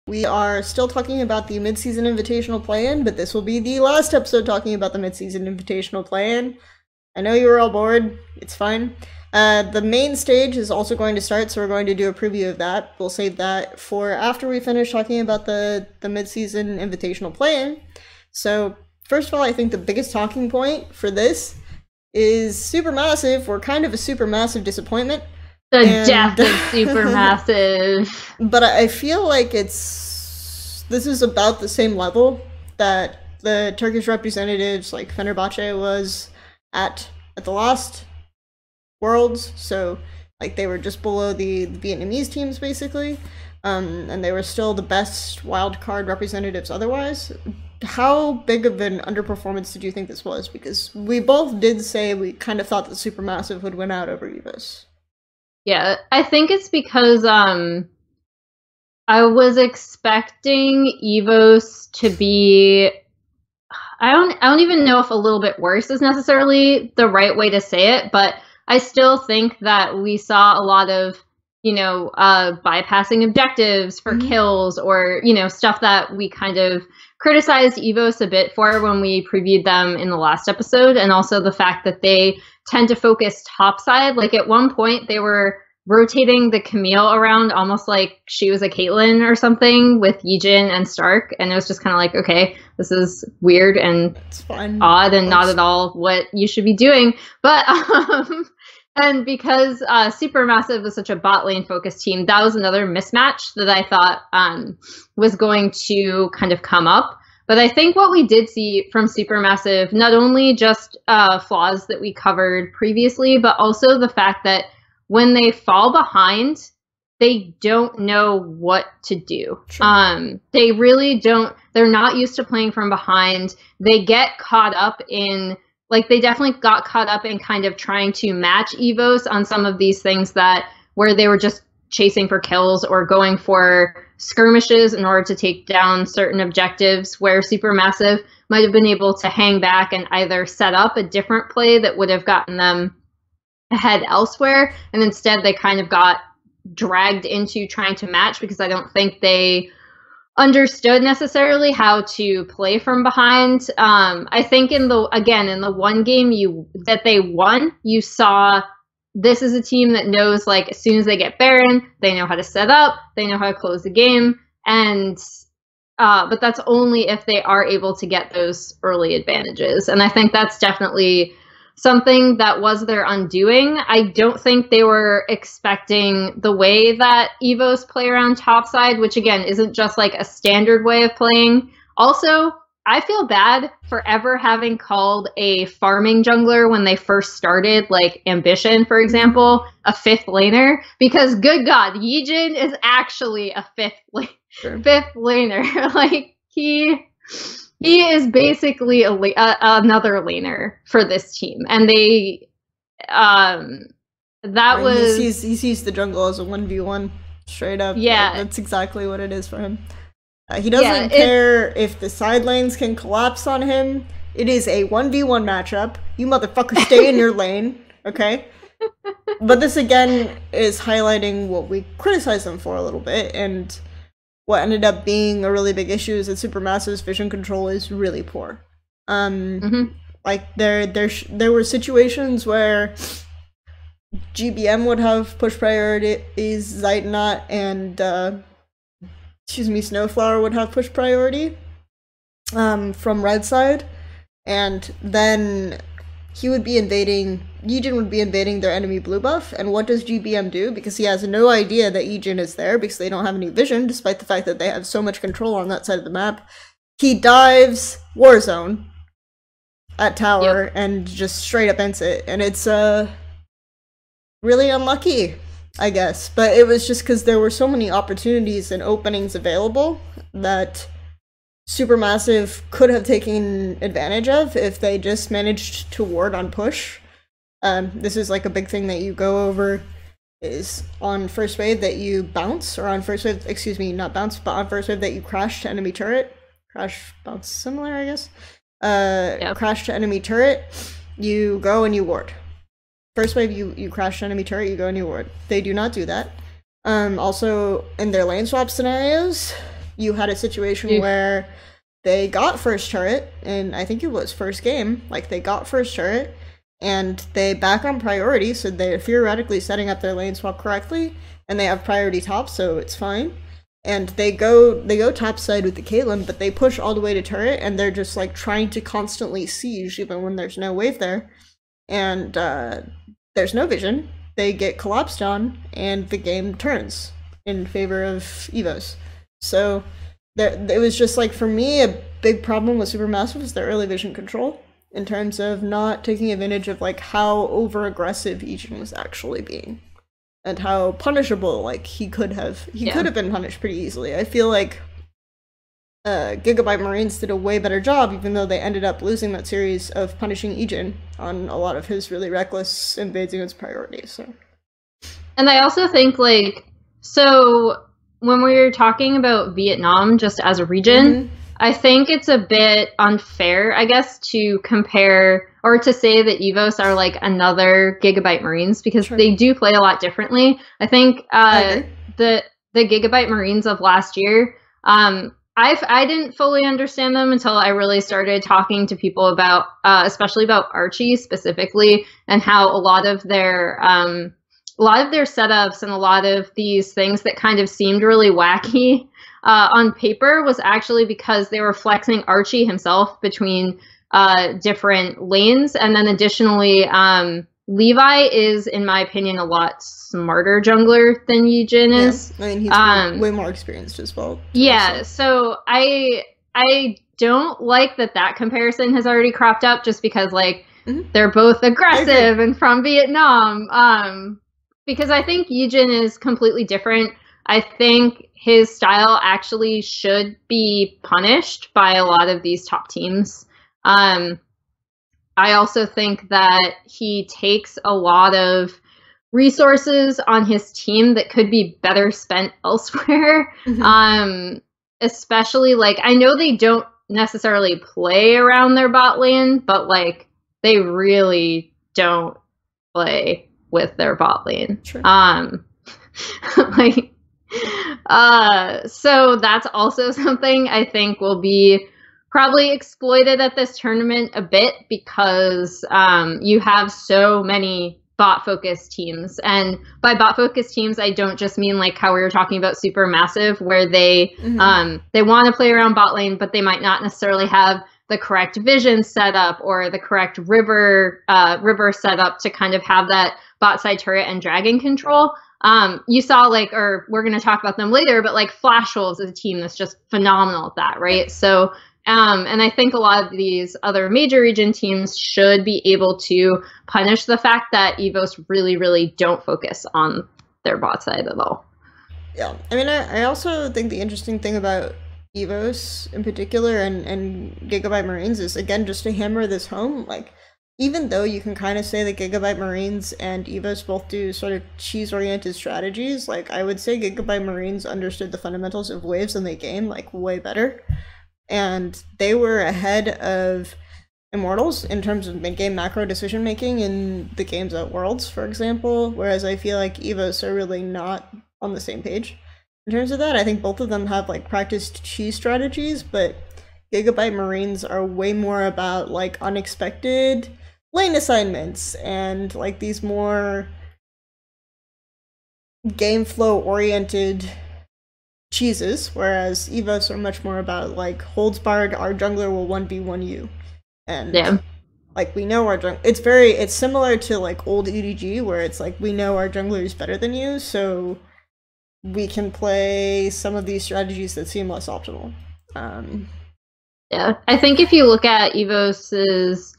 We are still talking about the mid-season invitational play-in, but this will be the last episode talking about the mid-season invitational play-in. I know you were all bored. It's fine. The main stage is also going to start, so we're going to do a preview of that. We'll save that for after we finish talking about the mid-season invitational play-in. So, first of all, I think the biggest talking point for this is SuperMassive. We're kind of a SuperMassive disappointment. The death of SuperMassive. But I feel like this is about the same level that the Turkish representatives, like Fenerbahce, was at the last Worlds. So, like, they were just below the Vietnamese teams, basically. And they were still the best wildcard representatives otherwise. How big of an underperformance did you think this was? Because we both did say we kind of thought that SuperMassive would win out over EVOS. Yeah, I think it's because I was expecting EVOS to be, I don't even know if a little bit worse is necessarily the right way to say it, but I still think that we saw a lot of, bypassing objectives for kills, or, stuff that we kind of criticized EVOS a bit for when we previewed them in the last episode, and also the fact that they tend to focus topside. Like, at one point they were rotating the Camille around almost like she was a Caitlyn or something with Yijin and Stark, and it was just kind of like, okay, this is weird and odd and not at all what you should be doing. But and because SuperMassive was such a bot lane focused team, that was another mismatch that I thought was going to kind of come up. But I think what we did see from SuperMassive, not only just flaws that we covered previously, but also the fact that when they fall behind, they don't know what to do. Sure. They really don't. They're not used to playing from behind. They get caught up in, like, they definitely got caught up in kind of trying to match EVOS on some of these things where they were just chasing for kills or going for skirmishes in order to take down certain objectives, where SuperMassive might have been able to hang back and either set up a different play that would have gotten them ahead elsewhere, and instead they kind of got dragged into trying to match because I don't think they understood necessarily how to play from behind. I think in the one game that they won, you saw this is a team that knows, like, as soon as they get Baron, they know how to set up, they know how to close the game, and but that's only if they are able to get those early advantages. And I think that's definitely something that was their undoing. I don't think they were expecting the way that EVOS play around topside, which again isn't just like a standard way of playing. Also, I feel bad for ever having called a farming jungler when they first started, like Ambition, for example, a fifth laner, because good God, Yijin is actually a fifth laner. Like, he is basically another laner for this team, and they he sees the jungle as a 1v1 straight up. Yeah, that's exactly what it is for him. He doesn't care if the side lanes can collapse on him. It is a 1v1 matchup. You motherfuckers stay in your lane, okay? But this again is highlighting what we criticized them for a little bit, and what ended up being a really big issue is that SuperMassive's vision control is really poor. Like, there were situations where GBM would have push priorities, Zeitnot and Snowflower would have push priority from red side, and then Yijin would be invading their enemy blue buff, and what does GBM do? Because he has no idea that Yijin is there, because they don't have any vision, despite the fact that they have so much control on that side of the map. He dives Warzone at tower and just straight up ends it, and it's really unlucky, I guess. But it was just because there were so many opportunities and openings available that SuperMassive could have taken advantage of if they just managed to ward on push. This is like a big thing that you go over, is on first wave that you bounce, or on first wave, excuse me, not bounce, but on first wave that you crash to enemy turret. Crash, bounce, similar, I guess. Crash to enemy turret, you go and you ward. First wave, you crash to enemy turret, you go and you ward. They do not do that. Also, in their lane swap scenarios, you had a situation where they got first turret, and I think it was first game, like they got first turret, and they back on priority, so they're theoretically setting up their lane swap correctly, and they have priority top, so it's fine. And they go top side with the Caitlyn, but they push all the way to turret, and they're just like trying to constantly siege even when there's no wave there. And there's no vision. They get collapsed on, and the game turns in favor of EVOS. So it was just like, for me, a big problem with SuperMassive was their early vision control, in terms of not taking advantage of like how over aggressive Ejin was actually being. And how punishable, like, he could have been punished pretty easily. I feel like Gigabyte Marines did a way better job, even though they ended up losing that series, of punishing Ejin on a lot of his really reckless invades against priorities. So. And I also think, like, so when we were talking about Vietnam just as a region, I think it's a bit unfair, I guess, to compare or to say that EVOS are like another Gigabyte Marines, because they do play a lot differently. I think the Gigabyte Marines of last year, I didn't fully understand them until I really started talking to people about, especially about Archie specifically, and how a lot of their setups and a lot of these things that kind of seemed really wacky on paper was actually because they were flexing Archie himself between different lanes. And then additionally, Levi is, in my opinion, a lot smarter jungler than Yujin is. I mean, he's way more experienced as well. Yeah, so I don't like that comparison has already cropped up, just because, like, they're both aggressive and from Vietnam. Because I think Yujin is completely different. I think his style actually should be punished by a lot of these top teams. I also think that he takes a lot of resources on his team that could be better spent elsewhere. Especially, like, I know they don't necessarily play around their bot lane, but, like, they really don't play with their bot lane. So that's also something I think will be probably exploited at this tournament a bit, because you have so many bot-focused teams. And by bot-focused teams, I don't just mean like how we were talking about Supermassive, where they want to play around bot lane, but they might not necessarily have the correct vision setup or the correct river setup to kind of have that bot side turret and dragon control. You saw, like, or we're going to talk about them later, but like Flash Wolves is a team that's just phenomenal at that, right? So, and I think a lot of these other major region teams should be able to punish the fact that EVOS really, really don't focus on their bot side at all. Yeah, I mean, I also think the interesting thing about EVOS in particular and Gigabyte Marines is, again, just to hammer this home, like, even though you can kind of say that Gigabyte Marines and EVOS both do sort of cheese-oriented strategies, like, I would say Gigabyte Marines understood the fundamentals of waves in the game, like, way better. And they were ahead of Immortals in terms of game macro decision-making in the games at Worlds, for example, whereas I feel like EVOS are really not on the same page. In terms of that, I think both of them have, like, practiced cheese strategies, but Gigabyte Marines are way more about, like, unexpected lane assignments and, like, these more game flow oriented cheeses, whereas EVOS are much more about, like, holds barred, our jungler will 1v1 you. And like, we know our jungler, it's similar to, like, old EDG, where it's like, we know our jungler is better than you, so we can play some of these strategies that seem less optimal. Yeah, I think if you look at EVOS's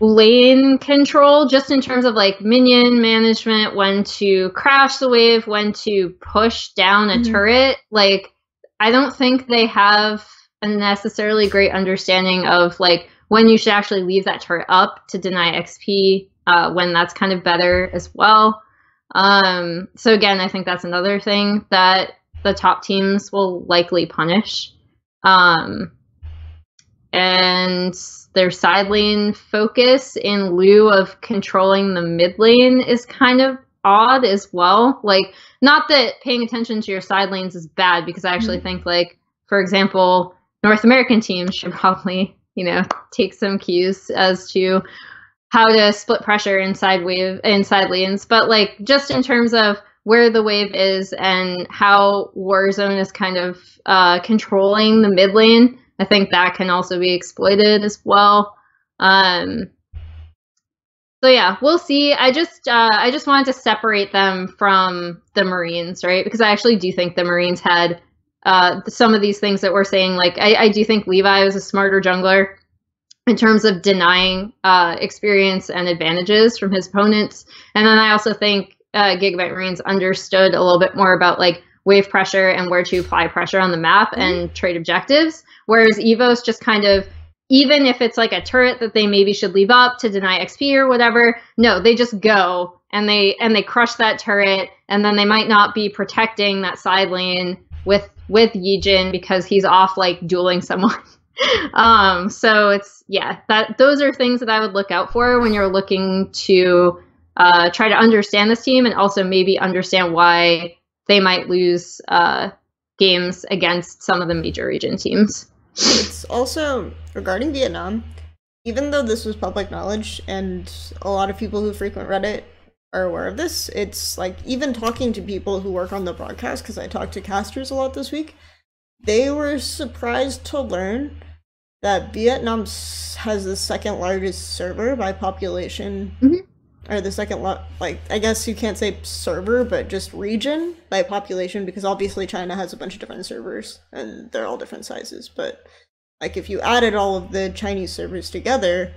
lane control, just in terms of, like, minion management, when to crash the wave, when to push down a turret, like, I don't think they have a necessarily great understanding of, like, when you should actually leave that turret up to deny XP, when that's kind of better as well. So again, I think that's another thing that the top teams will likely punish. And their side lane focus in lieu of controlling the mid lane is kind of odd as well. Like, not that paying attention to your side lanes is bad, because I actually think, like, for example, North American teams should probably, you know, take some cues as to how to split pressure inside lanes. But, like, just in terms of where the wave is and how Warzone is kind of controlling the mid lane, I think that can also be exploited as well. So yeah, we'll see. I just wanted to separate them from the Marines, right? Because I actually do think the Marines had some of these things that we're saying. Like, I do think Levi was a smarter jungler in terms of denying experience and advantages from his opponents. And then I also think Gigabyte Marines understood a little bit more about, like, wave pressure and where to apply pressure on the map and trade objectives. Whereas EVOS just kind of, even if it's like a turret that they maybe should leave up to deny XP or whatever, no, they just go and they crush that turret, and then they might not be protecting that side lane with Yijin because he's off, like, dueling someone. So it's, yeah, those are things that I would look out for when you're looking to try to understand this team, and also maybe understand why they might lose games against some of the major region teams. It's also, regarding Vietnam, even though this was public knowledge and a lot of people who frequent Reddit are aware of this, it's like, even talking to people who work on the broadcast, because I talked to casters a lot this week, they were surprised to learn that Vietnam has the second largest server by population, or the second, like, I guess you can't say server, but just region by population, because obviously China has a bunch of different servers, and they're all different sizes, but, like, if you added all of the Chinese servers together,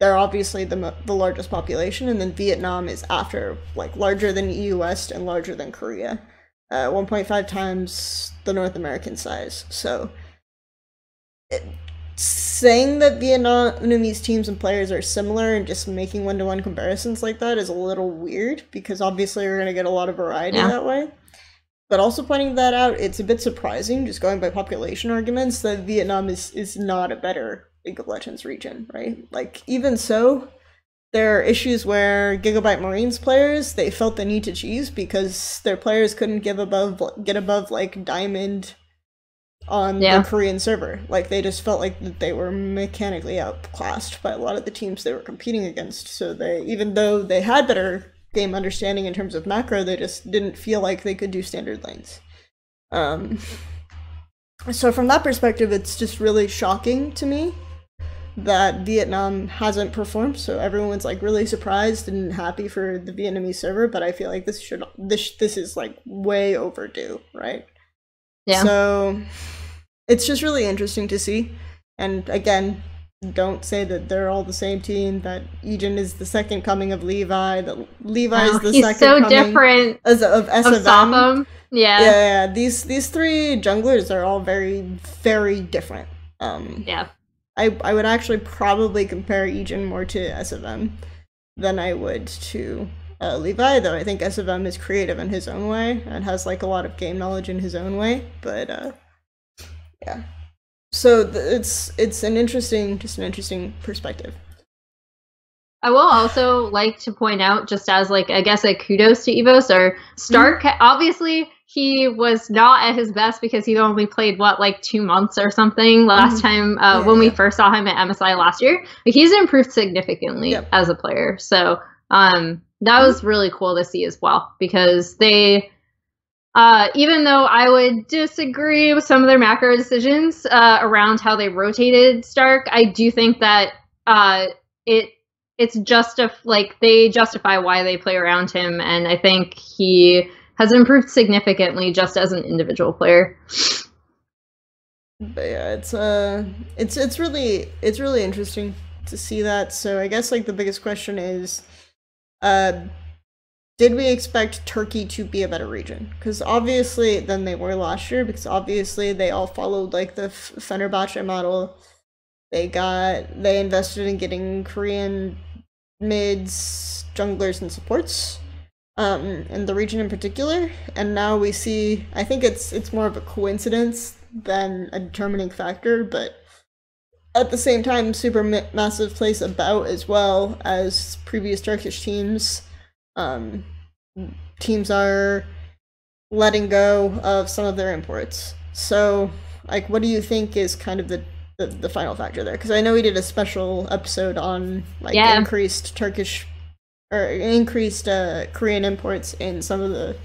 they're obviously the largest population, and then Vietnam is after, like, larger than EU West and larger than Korea, 1.5 times the North American size, so saying that Vietnamese teams and players are similar and just making one-to-one comparisons like that is a little weird, because obviously we're going to get a lot of variety that way. But also pointing that out, it's a bit surprising, just going by population arguments, that Vietnam is not a better League of Legends region, right? Like, even so, there are issues where Gigabyte Marines players, they felt the need to cheese because their players couldn't get above like Diamond on the Korean server. Like, they just felt like that they were mechanically outclassed by a lot of the teams they were competing against. So they, even though they had better game understanding in terms of macro, they just didn't feel like they could do standard lanes. So from that perspective, it's just really shocking to me that Vietnam hasn't performed. So everyone's like really surprised and happy for the Vietnamese server, but I feel like this is like way overdue, right? Yeah. So it's just really interesting to see. And again, don't say that they're all the same team, that Yijin is the second coming of Levi, that Levi is the second coming different of SFM. Yeah. These three junglers are all very, very different. I would actually probably compare Yijin more to SFM than I would to Levi, though I think SFM is creative in his own way and has like a lot of game knowledge in his own way. But yeah, so it's an interesting perspective. I will also like to point out, just as like, I guess, a kudos to EVOS, or Stark. Obviously, he was not at his best because he only played, what, like 2 months or something last time when we first saw him at MSI last year. But he's improved significantly as a player. So that was really cool to see as well, because they, even though I would disagree with some of their macro decisions around how they rotated Stark, I do think that it's just like they justify why they play around him, and I think he has improved significantly just as an individual player. But yeah, it's really interesting to see that. So I guess like the biggest question is, did we expect Turkey to be a better region? Because obviously than they were last year, because obviously they all followed like the Fenerbahce model. They invested in getting Korean mids, junglers, and supports in the region in particular, and now we see, I think it's more of a coincidence than a determining factor, but at the same time, SuperMassive plays about as well as previous Turkish teams teams are letting go of some of their imports. So, like, what do you think is kind of the final factor there? Because I know we did a special episode on like increased Turkish or increased Korean imports in some of the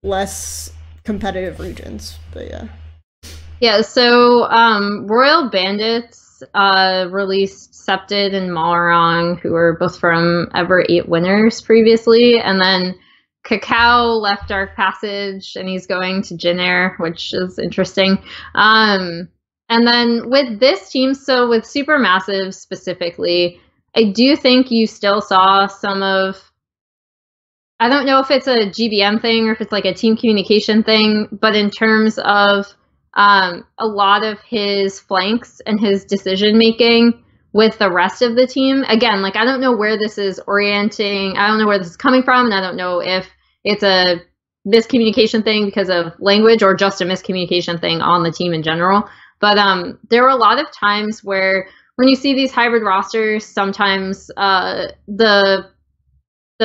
less competitive regions, but yeah. Yeah, so Royal Bandits released Septid and Malrong, who were both from Ever 8 winners previously, and then Cacao left Dark Passage and he's going to Jin Air, which is interesting. And then with this team, so with Supermassive specifically, I do think you still saw some of, I don't know if it's a GBM thing or if it's like a team communication thing, but in terms of a lot of his flanks and his decision making with the rest of the team. Again, like, I don't know where this is orienting. I don't know where this is coming from, and I don't know if it's a miscommunication thing because of language or just a miscommunication thing on the team in general. But there were a lot of times where when you see these hybrid rosters, sometimes the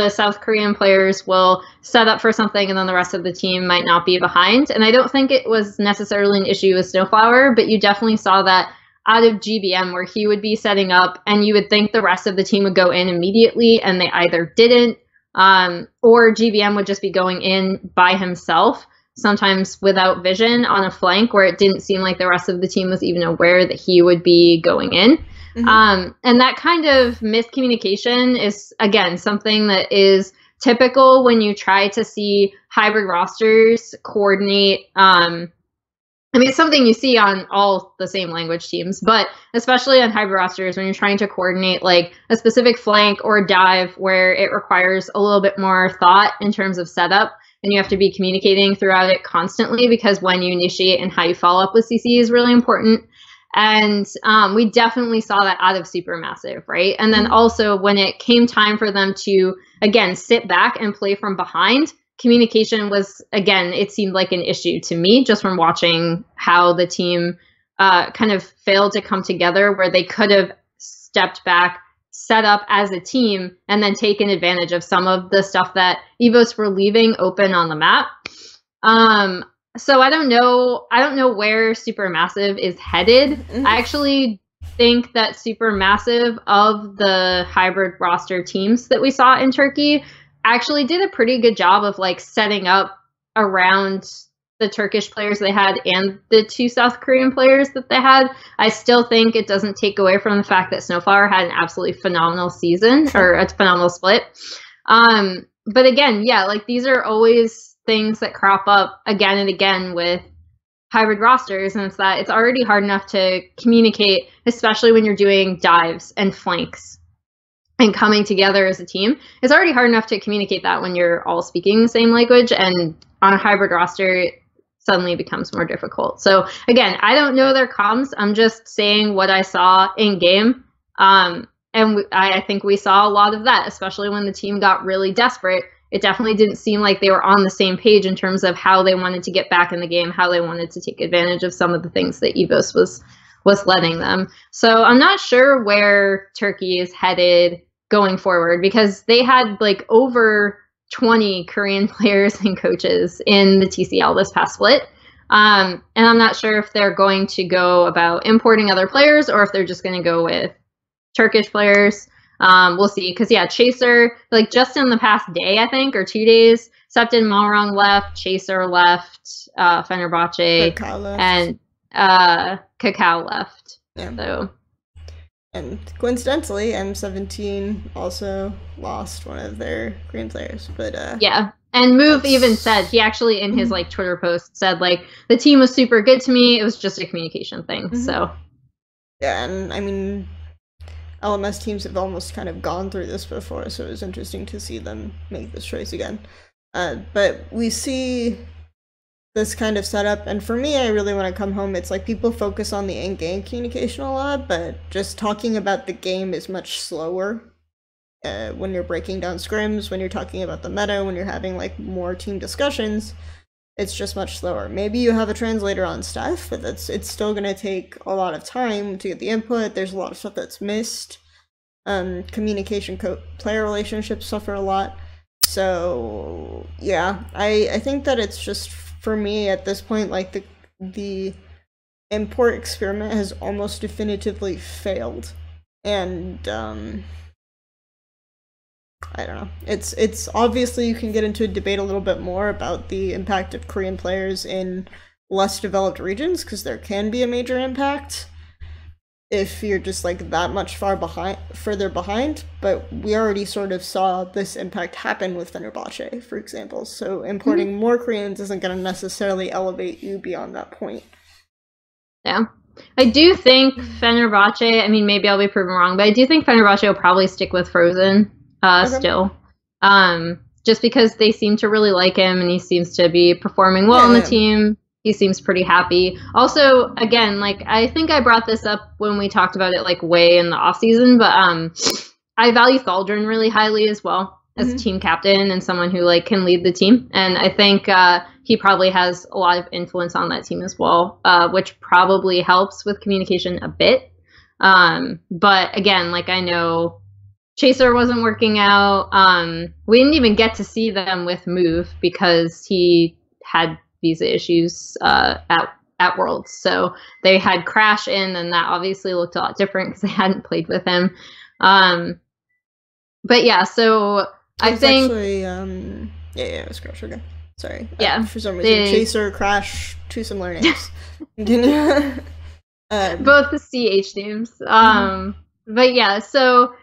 South Korean players will set up for something and then the rest of the team might not be behind. And I don't think it was necessarily an issue with Snowflower, but you definitely saw that out of GBM where he would be setting up and you would think the rest of the team would go in immediately and they either didn't, or GBM would just be going in by himself, sometimes without vision on a flank where it didn't seem like the rest of the team was even aware that he would be going in. Mm-hmm. And that kind of miscommunication is, again, something that is typical when you try to see hybrid rosters coordinate. I mean, it's something you see on all the same language teams, but especially on hybrid rosters when you're trying to coordinate like a specific flank or a dive where it requires a little bit more thought in terms of setup, and you have to be communicating throughout it constantly because when you initiate and how you follow up with CC is really important. And we definitely saw that out of Supermassive, right? And then also when it came time for them to, again, sit back and play from behind, communication was, again, it seemed like an issue to me just from watching how the team kind of failed to come together where they could have stepped back, set up as a team, and then taken advantage of some of the stuff that EVOS were leaving open on the map. So I don't know where Supermassive is headed. I actually think that Supermassive, of the hybrid roster teams that we saw in Turkey, actually did a pretty good job of like setting up around the Turkish players they had and the 2 South Korean players that they had. I still think it doesn't take away from the fact that Snowflower had an absolutely phenomenal season or a phenomenal split. But again, yeah, like these are always things that crop up again and again with hybrid rosters, and it's that it's already hard enough to communicate, especially when you're doing dives and flanks and coming together as a team. It's already hard enough to communicate that when you're all speaking the same language, and on a hybrid roster it suddenly becomes more difficult. So again, I don't know their comms. I'm just saying what I saw in game, and I think we saw a lot of that, especially when the team got really desperate. It definitely didn't seem like they were on the same page in terms of how they wanted to get back in the game, how they wanted to take advantage of some of the things that EVOS was letting them. So I'm not sure where Turkey is headed going forward, because they had like over 20 Korean players and coaches in the TCL this past split. And I'm not sure if they're going to go about importing other players or if they're just going to go with Turkish players. We'll see, because yeah, Chaser, like just in the past day, I think, or 2 days, Septid Malrong left, Chaser left, Fenerbahce, and Cacao left. Yeah. So, and coincidentally, M17 also lost one of their Korean players, but yeah. And Move even said, he actually in his like Twitter post said like, the team was super good to me, it was just a communication thing. So yeah, and I mean, LMS teams have almost kind of gone through this before, so it was interesting to see them make this choice again. But we see this kind of setup, and for me, I really want to come home. It's like people focus on the in-game communication a lot, but just talking about the game is much slower. When you're breaking down scrims, when you're talking about the meta, when you're having like more team discussions, it's just much slower. Maybe you have a translator on staff, but it's still going to take a lot of time to get the input. There's a lot of stuff that's missed. Communication player relationships suffer a lot. So yeah, I think that it's just, for me at this point, like the import experiment has almost definitively failed, and I don't know. It's obviously, you can get into a debate a little bit more about the impact of Korean players in less developed regions, because there can be a major impact if you're just like that much further behind. But we already sort of saw this impact happen with Fenerbahce, for example. So importing more Koreans isn't going to necessarily elevate you beyond that point. Yeah. I do think Fenerbahce, I mean, maybe I'll be proven wrong, but I do think Fenerbahce will probably stick with Frozen still. Just because they seem to really like him, and he seems to be performing well on the team. He seems pretty happy. Also, again, like, I think I brought this up when we talked about it, like, way in the off season, but I value Thaldren really highly as well as team captain and someone who, like, can lead the team. And I think he probably has a lot of influence on that team as well, which probably helps with communication a bit. But again, like, I know Chaser wasn't working out. We didn't even get to see them with Move because he had visa issues at Worlds. So they had Crash in, and that obviously looked a lot different because they hadn't played with him. But yeah, so I think actually, it was Crash. Okay, sorry. Yeah, for some reason, Chaser, Crash, two similar names. Both the CH names. But yeah, so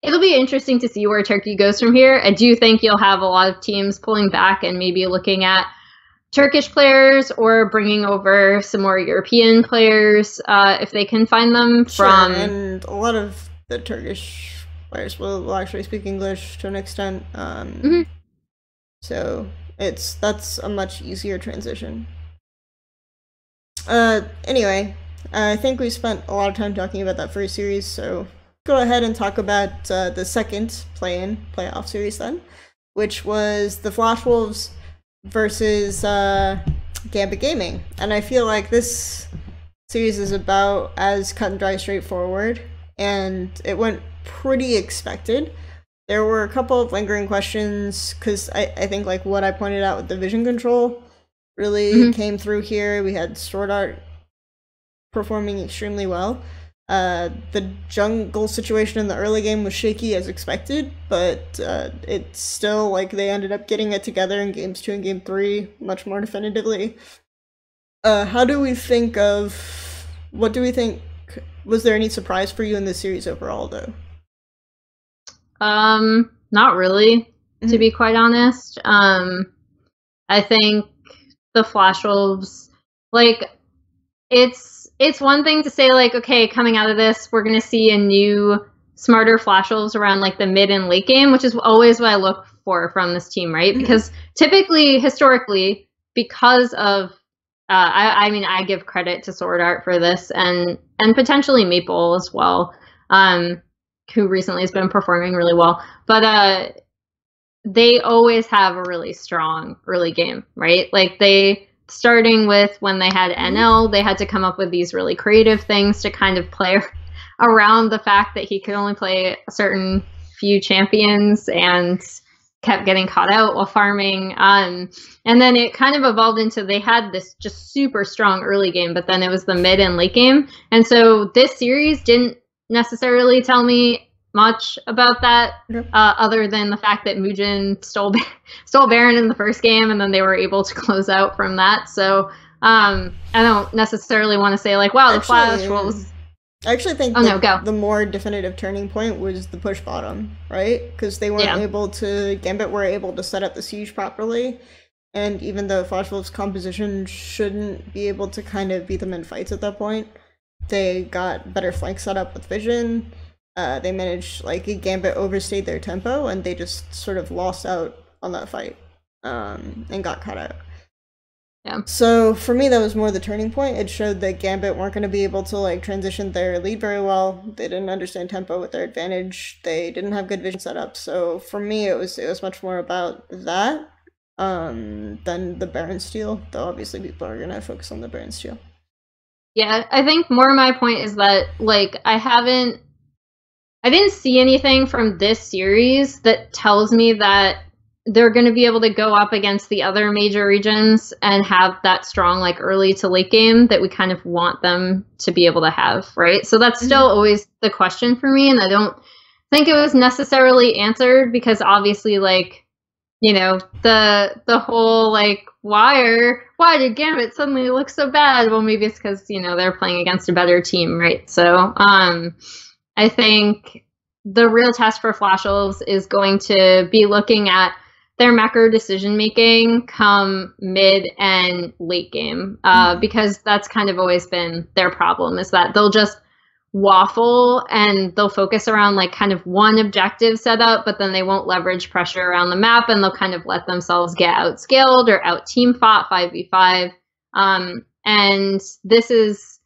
it'll be interesting to see where Turkey goes from here. I do think you'll have a lot of teams pulling back and maybe looking at Turkish players or bringing over some more European players if they can find them from. And a lot of the Turkish players will actually speak English to an extent. So that's a much easier transition. Anyway, I think we spent a lot of time talking about that first series, so go ahead and talk about the second playoff series then, which was the Flash Wolves versus Gambit Gaming. And I feel like this series is about as cut and dry straightforward, and it went pretty expected. There were a couple of lingering questions, because I think, like, what I pointed out with the vision control really came through here. We had Sword Art performing extremely well. The jungle situation in the early game was shaky as expected, but it's still, like, they ended up getting it together in games 2 and game 3 much more definitively. What do we think? Was there any surprise for you in this series overall, though? Not really, to be quite honest. I think the Flash Wolves, like, it's one thing to say, like, okay, coming out of this, we're going to see a new, smarter Flash Wolves around, like, the mid and late game, which is always what I look for from this team, right? Because typically, historically, because of, I mean, I give credit to Sword Art for this, and potentially Maple as well, who recently has been performing really well. But they always have a really strong early game, right? Like, starting with when they had NL, they had to come up with these really creative things to kind of play around the fact that he could only play a certain few champions and kept getting caught out while farming. And then it kind of evolved into, they had this just super strong early game, but then it was the mid and late game. And so this series didn't necessarily tell me much about that, other than the fact that Mugen stole Baron in the first game, and then they were able to close out from that. So I don't necessarily want to say, like, wow, the Flash Wolves. I actually think the more definitive turning point was the push bottom, right? Because they weren't able to, Gambit were able to set up the siege properly, and even though Flash Wolves' composition shouldn't be able to kind of beat them in fights at that point, they got better flank setup with vision. They managed, like, Gambit overstayed their tempo, and they just sort of lost out on that fight, and got caught out. Yeah. So for me, that was more the turning point. It showed that Gambit weren't going to be able to, like, transition their lead very well. They didn't understand tempo with their advantage. They didn't have good vision setup. So for me, it was much more about that than the Baron steal. Though obviously people are going to focus on the Baron steal. Yeah, I think more my point is that, like, I didn't see anything from this series that tells me that they're going to be able to go up against the other major regions and have that strong, like, early to late game that we kind of want them to be able to have, right? So that's still always the question for me, and I don't think it was necessarily answered because obviously, like, you know, the whole, like, why did Gambit suddenly look so bad? Well, maybe it's because, you know, they're playing against a better team, right? So I think the real test for Flash Wolves is going to be looking at their macro decision making come mid and late game, because that's kind of always been their problem, is that they'll just waffle and they'll focus around like kind of one objective setup, but then they won't leverage pressure around the map, and they'll kind of let themselves get outscaled or out team fought 5v5. And this is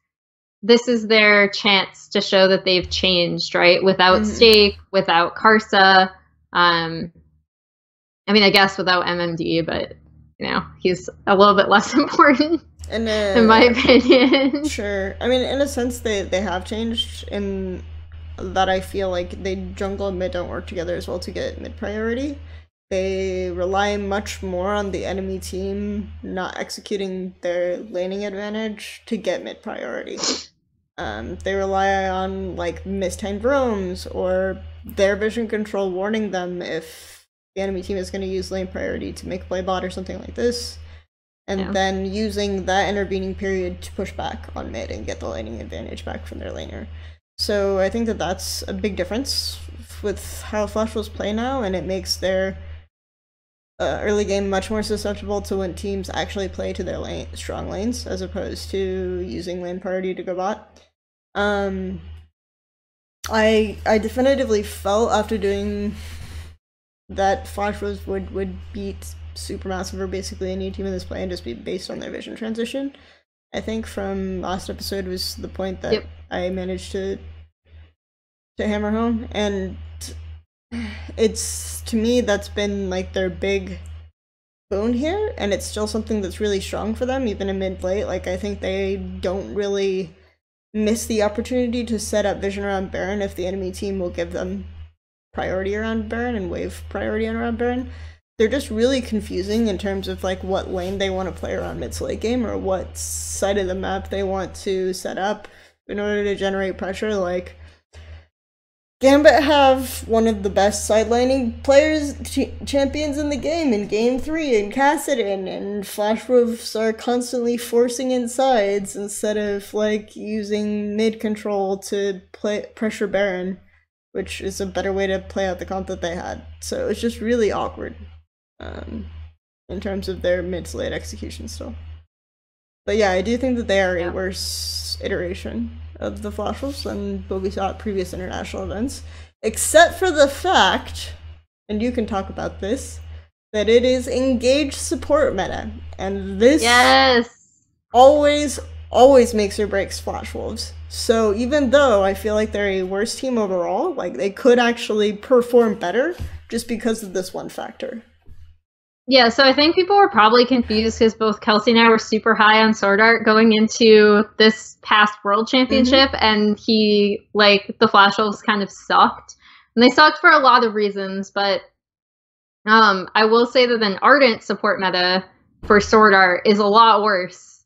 their chance to show that they've changed, right? Without Stake, without Karsa, I mean, I guess without MMD, but, you know, he's a little bit less important, in my opinion. Sure. I mean, in a sense, they have changed in that I feel like they jungle and mid don't work together as well to get mid priority. They rely much more on the enemy team not executing their laning advantage to get mid priority. They rely on, like, mistimed roams or their vision control warning them if the enemy team is going to use lane priority to make a play bot or something like this, and then using that intervening period to push back on mid and get the laning advantage back from their laner. So I think that that's a big difference with how Flash Wolves play now, and it makes their early game much more susceptible to when teams actually play to their strong lanes as opposed to using lane priority to go bot. I definitively felt after doing that Flash Wolves would beat Supermassive or basically any team in this play and just be based on their vision transition. I think from last episode was the point that I managed to hammer home, and it's, to me, that's been like their big boon here, and it's still something that's really strong for them even in mid-late. Like, I think they don't really miss the opportunity to set up vision around Baron if the enemy team will give them priority around Baron and wave priority around Baron. They're just really confusing in terms of like what lane they want to play around mid to late game, or what side of the map they want to set up in order to generate pressure. Like, Gambit have one of the best side laning players, champions in the game in Game 3 in Kassadin, and Flash Wolves are constantly forcing in sides instead of like using mid control to pressure Baron, which is a better way to play out the comp that they had. So it's just really awkward in terms of their mid to late execution still. But yeah, I do think that they are a worse iteration of the Flash Wolves than what we saw at previous international events, except for the fact, and you can talk about this, that it is engaged support meta, and this always makes or breaks Flash Wolves. So even though I feel like they're a worse team overall, like, they could actually perform better just because of this one factor. Yeah, so I think people were probably confused because both Kelsey and I were super high on Sword Art going into this past World Championship, and the Flash Wolves kind of sucked. And they sucked for a lot of reasons, but I will say that an Ardent support meta for Sword Art is a lot worse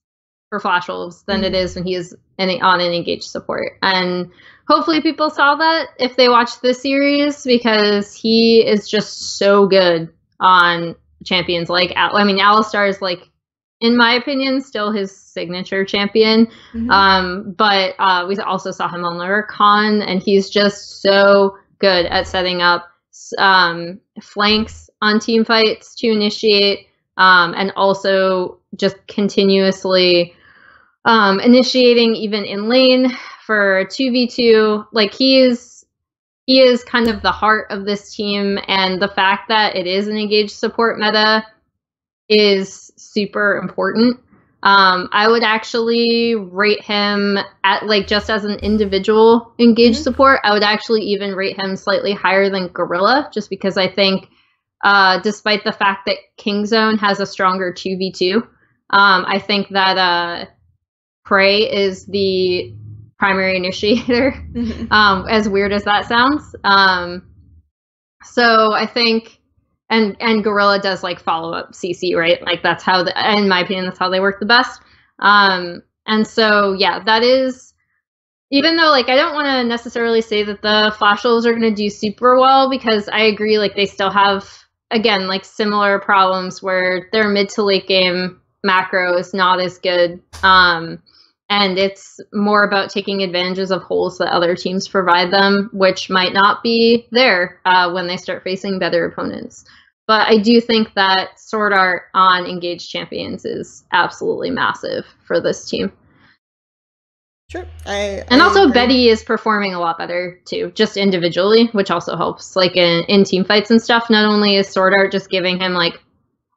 for Flash Wolves than it is when he is on an engaged support. And hopefully people saw that if they watched this series, because he is just so good on champions. Like, I mean, Alistar is, like, in my opinion, still his signature champion. But we also saw him on Luricon, and he's just so good at setting up flanks on team fights to initiate, and also just continuously initiating even in lane for 2v2. Like, he is kind of the heart of this team, and the fact that it is an engaged support meta is super important. I would actually rate him at, like, just as an individual engaged support, I would actually even rate him slightly higher than Gorilla, just because I think, despite the fact that Kingzone has a stronger 2v2, I think that Prey is the primary initiator, as weird as that sounds. So I think and Gorilla does like follow up CC, right? Like that's how, in my opinion, that's how they work the best. And so yeah, that is, even though like I don't want to necessarily say that the Flash Wolves are going to do super well, because I agree, like they still have, again, like similar problems where their mid to late game macro is not as good. And it's more about taking advantages of holes that other teams provide them, which might not be there when they start facing better opponents. But I do think that Sword Art on Engaged Champions is absolutely massive for this team. Sure. And also agree. Betty is performing a lot better too, just individually, which also helps. Like in team fights and stuff, not only is Sword Art just giving him like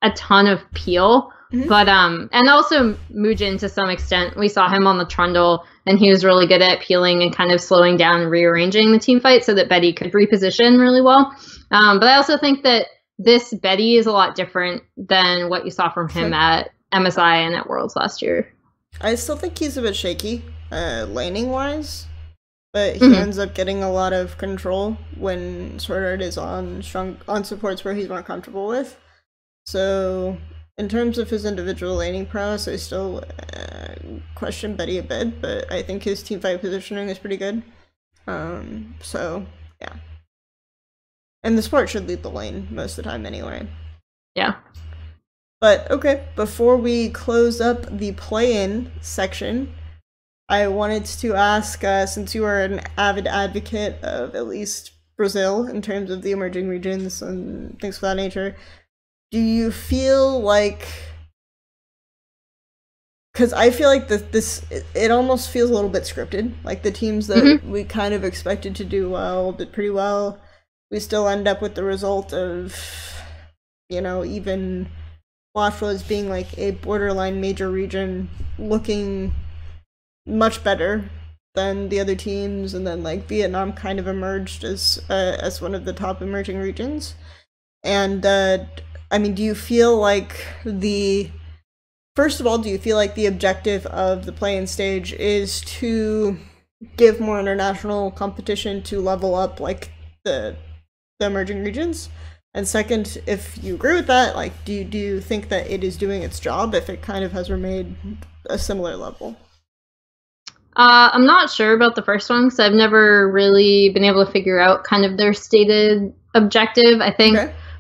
a ton of peel, but and also Mujin to some extent. We saw him on the Trundle, and he was really good at peeling and kind of slowing down and rearranging the team fight so that Betty could reposition really well. But I also think that this Betty is a lot different than what you saw from him at MSI and at Worlds last year. I still think he's a bit shaky, laning wise, but he ends up getting a lot of control when Sword Art is on supports where he's more comfortable with. So in terms of his individual laning prowess, I still question Betty a bit, but I think his teamfight positioning is pretty good. So yeah, and the support should lead the lane most of the time anyway. Yeah. But okay, before we close up the play-in section, I wanted to ask, since you are an avid advocate of at least Brazil in terms of the emerging regions and things of that nature, do you feel like, because I feel like it almost feels a little bit scripted, like the teams that we kind of expected to do well did pretty well. We still end up with the result of, you know, even Flash was being like a borderline major region looking much better than the other teams, and then like Vietnam kind of emerged as one of the top emerging regions. And I mean, do you feel like first of all, do you feel like the objective of the play-in stage is to give more international competition to level up like the emerging regions? And second, if you agree with that, like, do you think that it is doing its job if it kind of has remained a similar level? I'm not sure about the first one because I've never really been able to figure out kind of their stated objective. I think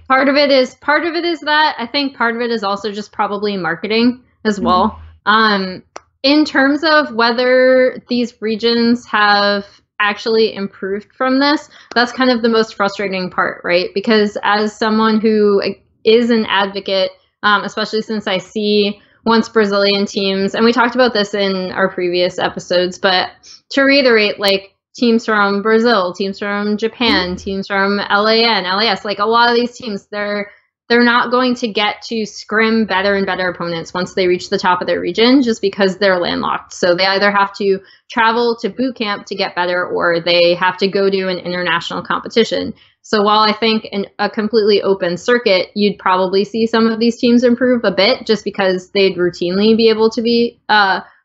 part of it is that. I think part of it is also just probably marketing as well. In terms of whether these regions have actually improved from this, that's kind of the most frustrating part, right? Because as someone who is an advocate, especially since I see once Brazilian teams, and we talked about this in our previous episodes, but to reiterate, like teams from Brazil, teams from Japan, teams from LAN, LAS, like a lot of these teams, they're not going to get to scrim better and better opponents once they reach the top of their region just because they're landlocked. So they either have to travel to boot camp to get better, or they have to go to an international competition. So while I think in a completely open circuit, you'd probably see some of these teams improve a bit just because they'd routinely be able to be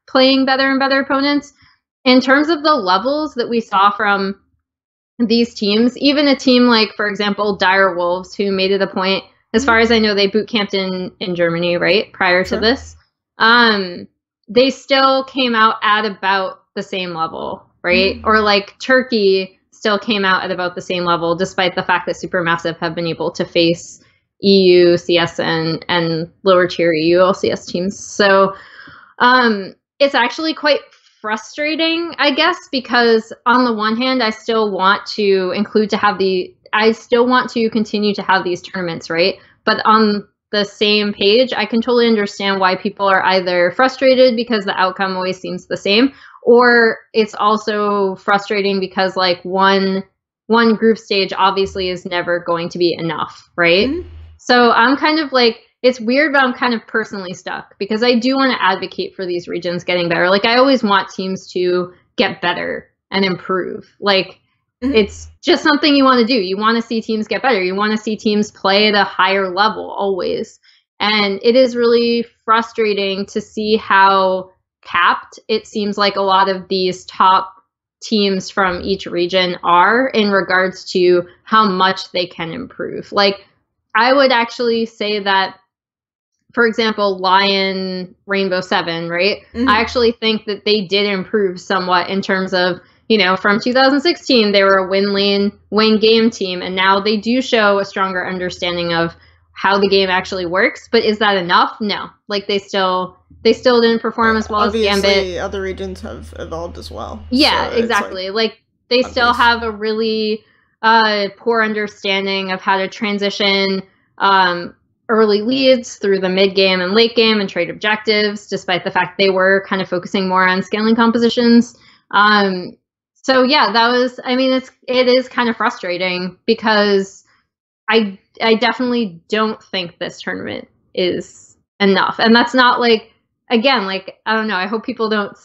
playing better and better opponents. In terms of the levels that we saw from these teams, even a team like, for example, Dire Wolves, who made it a point, as far as I know, they boot camped in Germany, right, prior to this. They still came out at about the same level, right? Or like Turkey still came out at about the same level, despite the fact that SuperMassive have been able to face EU, CS, and lower tier EU LCS teams. So it's actually quite frustrating, I guess, because on the one hand, I still want to continue to have these tournaments, right? But on the same page, I can totally understand why people are either frustrated because the outcome always seems the same, or it's also frustrating because like one group stage obviously is never going to be enough, right? So I'm kind of like, it's weird, but I'm kind of personally stuck because I do want to advocate for these regions getting better. Like I always want teams to get better and improve. Like it's just something you want to do. You want to see teams get better. You want to see teams play at a higher level always. And it is really frustrating to see how capped it seems like a lot of these top teams from each region are in regards to how much they can improve. Like I would actually say that, for example, Lion Rainbow Seven, right? Mhm. I actually think that they did improve somewhat in terms of, you know, from 2016, they were a win game team, and now they do show a stronger understanding of how the game actually works. But is that enough? No. Like, they still didn't perform as well Obviously, as Gambit. other regions have evolved as well. Yeah, so it's exactly. Like, they still have a really poor understanding of how to transition early leads through the mid game and late game and trade objectives, despite the fact they were kind of focusing more on scaling compositions. So yeah, that was, I mean, it is kind of frustrating because I definitely don't think this tournament is enough. And that's not like, again, like, I don't know, I hope people don't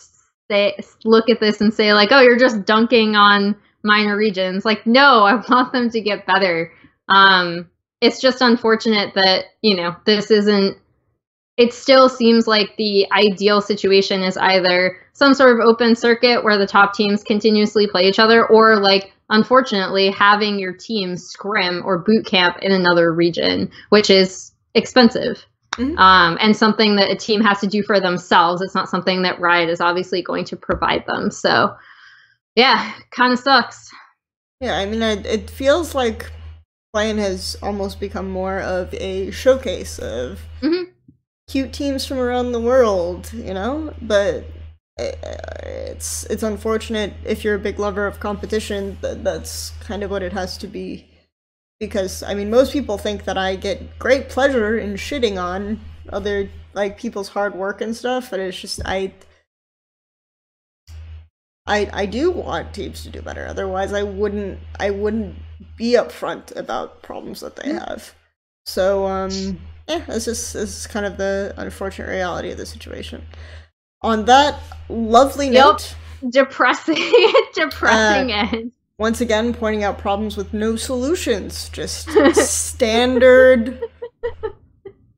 look at this and say like, oh, you're just dunking on minor regions. Like, no, I want them to get better. It's just unfortunate that, you know, this isn't, it still seems like the ideal situation is either some sort of open circuit where the top teams continuously play each other, or like, unfortunately, having your team scrim or boot camp in another region, which is expensive. Mm-hmm. And something that a team has to do for themselves. It's not something that Riot is obviously going to provide them. So yeah, kind of sucks. Yeah, I mean, it feels like Play-In has almost become more of a showcase of cute teams from around the world, you know? But it's unfortunate if you're a big lover of competition, that's kind of what it has to be. Because, I mean, most people think that I get great pleasure in shitting on other, like, people's hard work and stuff, but it's just, I do want teams to do better. Otherwise, I wouldn't be upfront about problems that they have. So, yeah, this is kind of the unfortunate reality of the situation. On that lovely note, depressing end. Once again, pointing out problems with no solutions. Just standard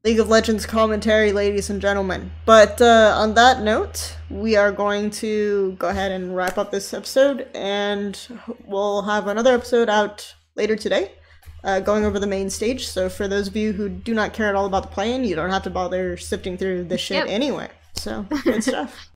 League of Legends commentary, ladies and gentlemen. But on that note, we are going to go ahead and wrap up this episode, and we'll have another episode out later today, going over the main stage. So for those of you who do not care at all about the play-in, you don't have to bother sifting through this shit anyway. So, good stuff.